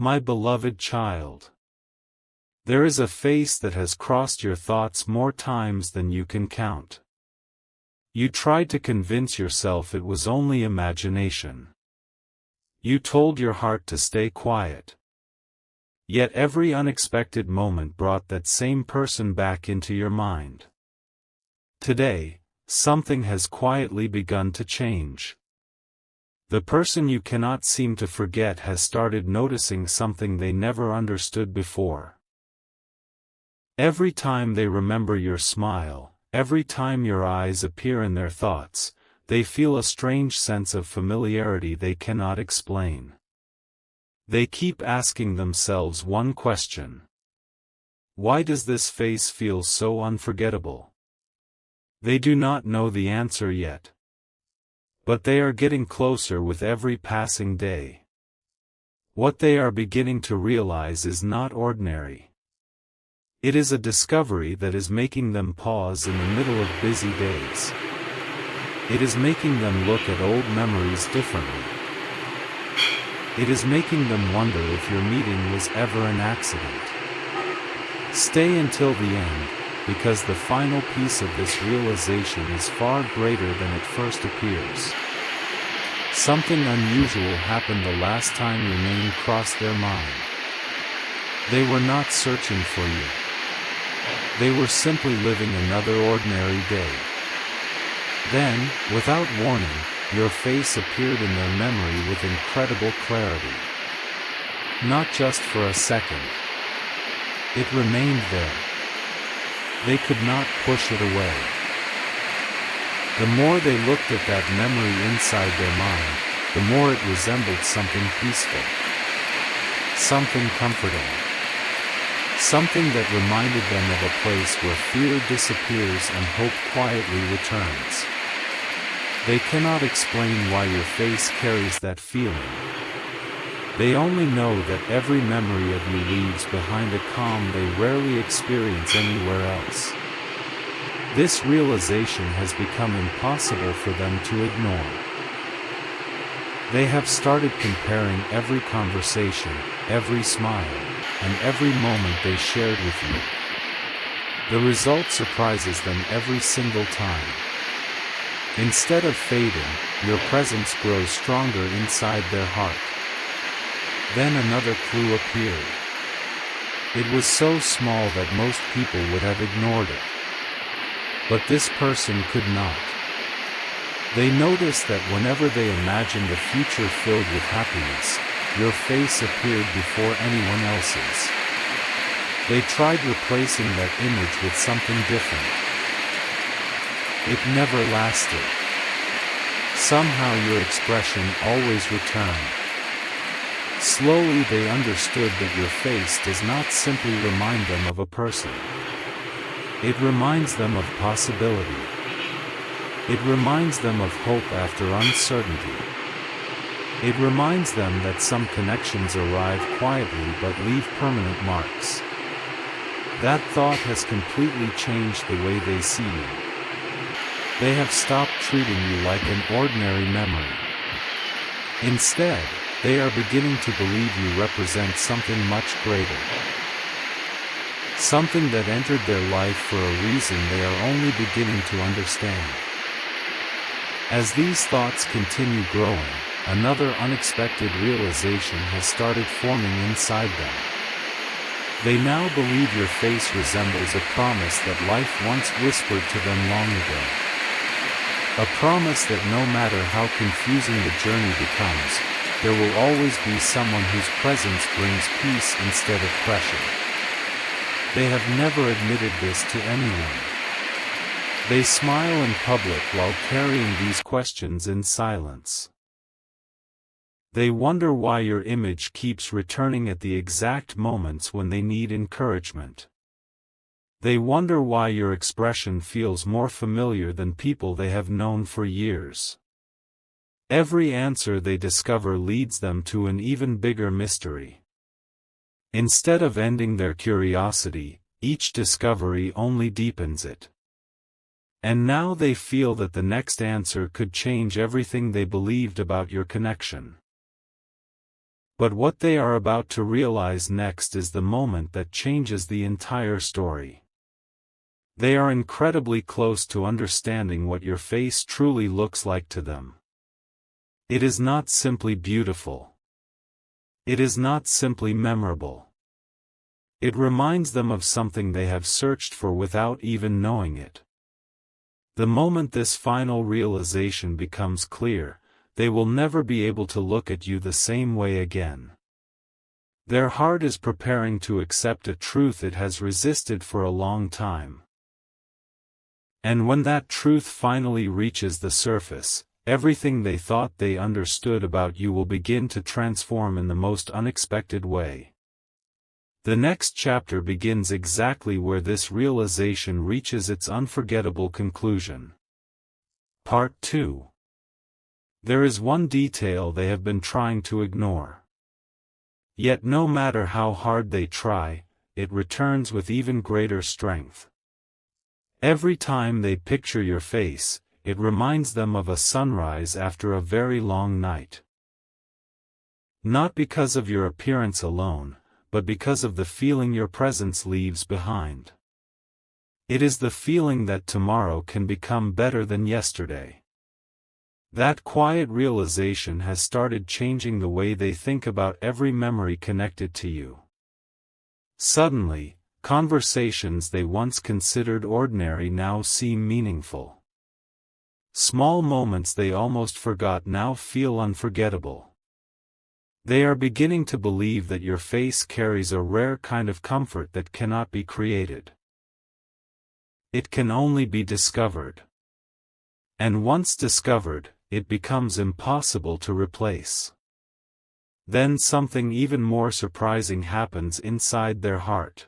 My beloved child. There is a face that has crossed your thoughts more times than you can count. You tried to convince yourself it was only imagination. You told your heart to stay quiet. Yet every unexpected moment brought that same person back into your mind. Today, something has quietly begun to change. The person you cannot seem to forget has started noticing something they never understood before. Every time they remember your smile, every time your eyes appear in their thoughts, they feel a strange sense of familiarity they cannot explain. They keep asking themselves one question. Why does this face feel so unforgettable? They do not know the answer yet. But they are getting closer with every passing day. What they are beginning to realize is not ordinary. It is a discovery that is making them pause in the middle of busy days. It is making them look at old memories differently. It is making them wonder if your meeting was ever an accident. Stay until the end, because the final piece of this realization is far greater than it first appears. Something unusual happened the last time your name crossed their mind. They were not searching for you. They were simply living another ordinary day. Then, without warning, your face appeared in their memory with incredible clarity. Not just for a second. It remained there. They could not push it away. The more they looked at that memory inside their mind, the more it resembled something peaceful. Something comforting. Something that reminded them of a place where fear disappears and hope quietly returns. They cannot explain why your face carries that feeling. They only know that every memory of you leaves behind a calm they rarely experience anywhere else. This realization has become impossible for them to ignore. They have started comparing every conversation, every smile, and every moment they shared with you. The result surprises them every single time. Instead of fading, your presence grows stronger inside their heart. Then another clue appeared. It was so small that most people would have ignored it. But this person could not. They noticed that whenever they imagined a future filled with happiness, your face appeared before anyone else's. They tried replacing that image with something different. It never lasted. Somehow your expression always returned. Slowly they understood that your face does not simply remind them of a person. It reminds them of possibility. It reminds them of hope after uncertainty. It reminds them that some connections arrive quietly but leave permanent marks. That thought has completely changed the way they see you. They have stopped treating you like an ordinary memory. Instead, they are beginning to believe you represent something much greater. Something that entered their life for a reason they are only beginning to understand. As these thoughts continue growing, another unexpected realization has started forming inside them. They now believe your face resembles a promise that life once whispered to them long ago. A promise that no matter how confusing the journey becomes, there will always be someone whose presence brings peace instead of pressure. They have never admitted this to anyone. They smile in public while carrying these questions in silence. They wonder why your image keeps returning at the exact moments when they need encouragement. They wonder why your expression feels more familiar than people they have known for years. Every answer they discover leads them to an even bigger mystery. Instead of ending their curiosity, each discovery only deepens it. And now they feel that the next answer could change everything they believed about your connection. But what they are about to realize next is the moment that changes the entire story. They are incredibly close to understanding what your face truly looks like to them. It is not simply beautiful. It is not simply memorable. It reminds them of something they have searched for without even knowing it. The moment this final realization becomes clear, they will never be able to look at you the same way again. Their heart is preparing to accept a truth it has resisted for a long time. And when that truth finally reaches the surface, everything they thought they understood about you will begin to transform in the most unexpected way. The next chapter begins exactly where this realization reaches its unforgettable conclusion. Part 2. There is one detail they have been trying to ignore. Yet no matter how hard they try, it returns with even greater strength. Every time they picture your face, it reminds them of a sunrise after a very long night. Not because of your appearance alone, but because of the feeling your presence leaves behind. It is the feeling that tomorrow can become better than yesterday. That quiet realization has started changing the way they think about every memory connected to you. Suddenly, conversations they once considered ordinary now seem meaningful. Small moments they almost forgot now feel unforgettable. They are beginning to believe that your face carries a rare kind of comfort that cannot be created. It can only be discovered. And once discovered, it becomes impossible to replace. Then something even more surprising happens inside their heart.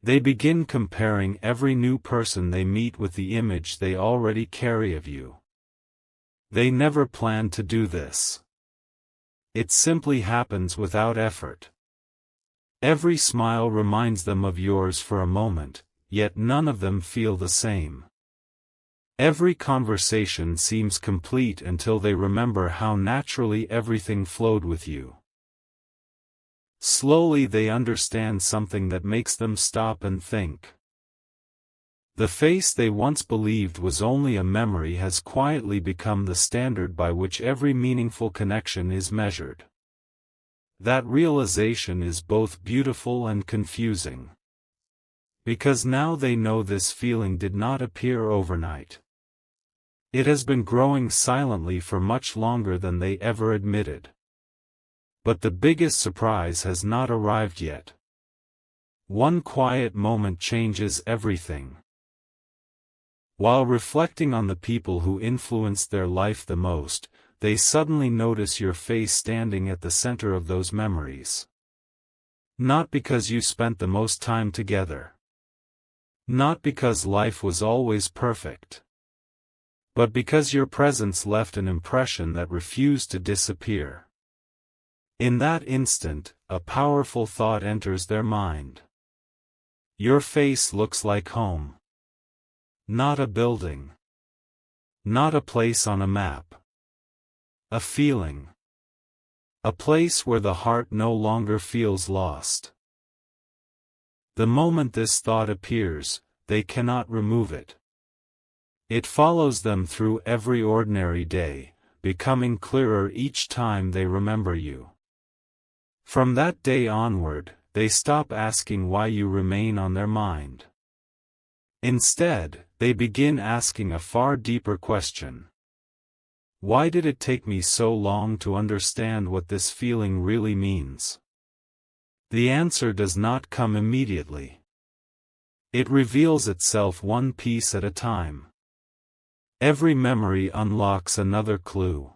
They begin comparing every new person they meet with the image they already carry of you. They never planned to do this. It simply happens without effort. Every smile reminds them of yours for a moment, yet none of them feel the same. Every conversation seems complete until they remember how naturally everything flowed with you. Slowly they understand something that makes them stop and think. The face they once believed was only a memory has quietly become the standard by which every meaningful connection is measured. That realization is both beautiful and confusing. Because now they know this feeling did not appear overnight. It has been growing silently for much longer than they ever admitted. But the biggest surprise has not arrived yet. One quiet moment changes everything. While reflecting on the people who influenced their life the most, they suddenly notice your face standing at the center of those memories. Not because you spent the most time together. Not because life was always perfect. But because your presence left an impression that refused to disappear. In that instant, a powerful thought enters their mind. Your face looks like home. Not a building. Not a place on a map. A feeling. A place where the heart no longer feels lost. The moment this thought appears, they cannot remove it. It follows them through every ordinary day, becoming clearer each time they remember you. From that day onward, they stop asking why you remain on their mind. Instead, they begin asking a far deeper question. Why did it take me so long to understand what this feeling really means? The answer does not come immediately. It reveals itself one piece at a time. Every memory unlocks another clue.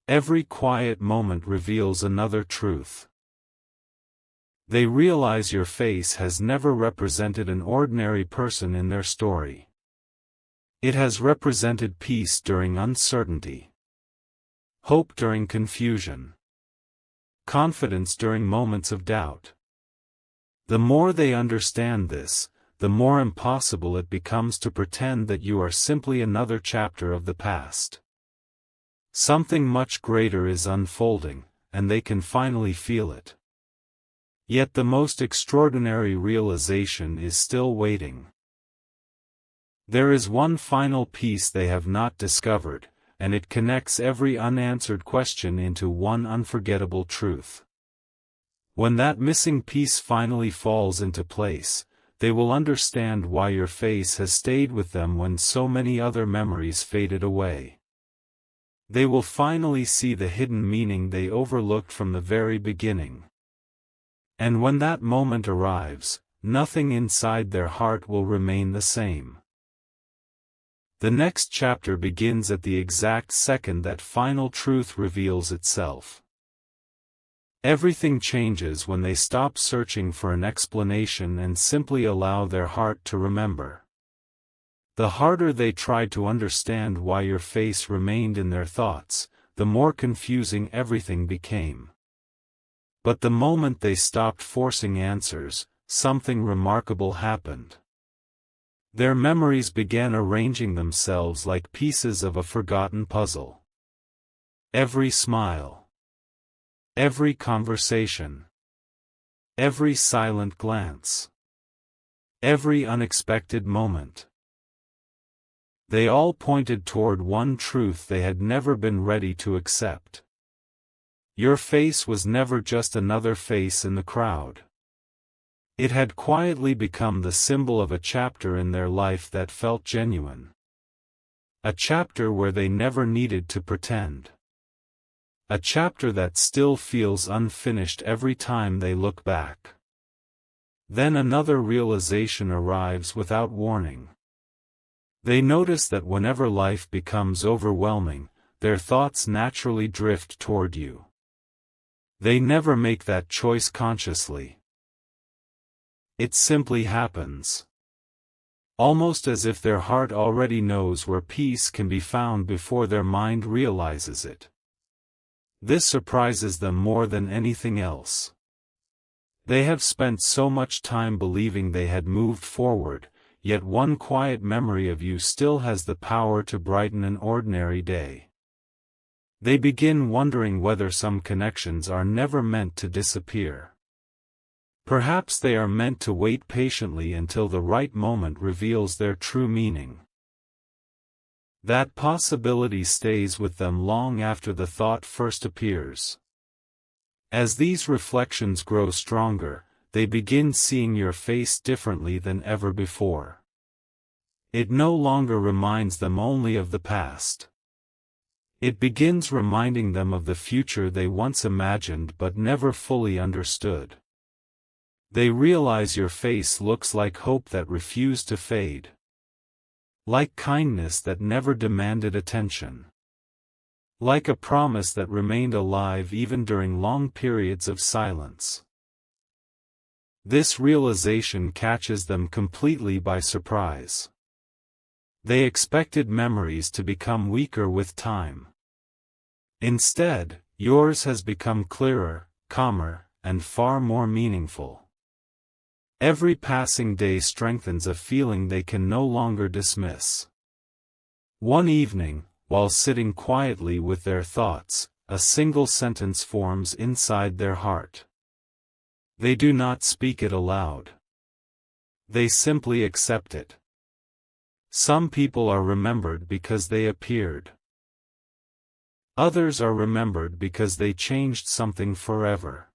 Every quiet moment reveals another truth. They realize your face has never represented an ordinary person in their story. It has represented peace during uncertainty, hope during confusion, confidence during moments of doubt. The more they understand this, the more impossible it becomes to pretend that you are simply another chapter of the past. Something much greater is unfolding, and they can finally feel it. Yet the most extraordinary realization is still waiting. There is one final piece they have not discovered, and it connects every unanswered question into one unforgettable truth. When that missing piece finally falls into place, they will understand why your face has stayed with them when so many other memories faded away. They will finally see the hidden meaning they overlooked from the very beginning. And when that moment arrives, nothing inside their heart will remain the same. The next chapter begins at the exact second that final truth reveals itself. Everything changes when they stop searching for an explanation and simply allow their heart to remember. The harder they tried to understand why your face remained in their thoughts, the more confusing everything became. But the moment they stopped forcing answers, something remarkable happened. Their memories began arranging themselves like pieces of a forgotten puzzle. Every smile, every conversation, every silent glance, every unexpected moment. They all pointed toward one truth they had never been ready to accept. Your face was never just another face in the crowd. It had quietly become the symbol of a chapter in their life that felt genuine. A chapter where they never needed to pretend. A chapter that still feels unfinished every time they look back. Then another realization arrives without warning. They notice that whenever life becomes overwhelming, their thoughts naturally drift toward you. They never make that choice consciously. It simply happens. Almost as if their heart already knows where peace can be found before their mind realizes it. This surprises them more than anything else. They have spent so much time believing they had moved forward, yet one quiet memory of you still has the power to brighten an ordinary day. They begin wondering whether some connections are never meant to disappear. Perhaps they are meant to wait patiently until the right moment reveals their true meaning. That possibility stays with them long after the thought first appears. As these reflections grow stronger, they begin seeing your face differently than ever before. It no longer reminds them only of the past. It begins reminding them of the future they once imagined but never fully understood. They realize your face looks like hope that refused to fade. Like kindness that never demanded attention. Like a promise that remained alive even during long periods of silence. This realization catches them completely by surprise. They expected memories to become weaker with time. Instead, yours has become clearer, calmer, and far more meaningful. Every passing day strengthens a feeling they can no longer dismiss. One evening, while sitting quietly with their thoughts, a single sentence forms inside their heart. They do not speak it aloud. They simply accept it. Some people are remembered because they appeared. Others are remembered because they changed something forever.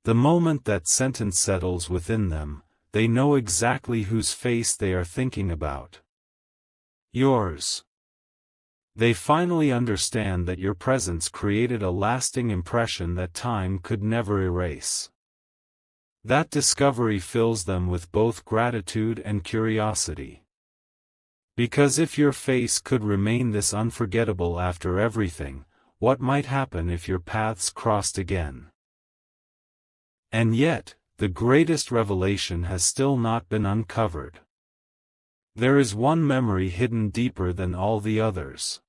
The moment that sentence settles within them, they know exactly whose face they are thinking about. Yours. They finally understand that your presence created a lasting impression that time could never erase. That discovery fills them with both gratitude and curiosity. Because if your face could remain this unforgettable after everything, what might happen if your paths crossed again? And yet, the greatest revelation has still not been uncovered. There is one memory hidden deeper than all the others.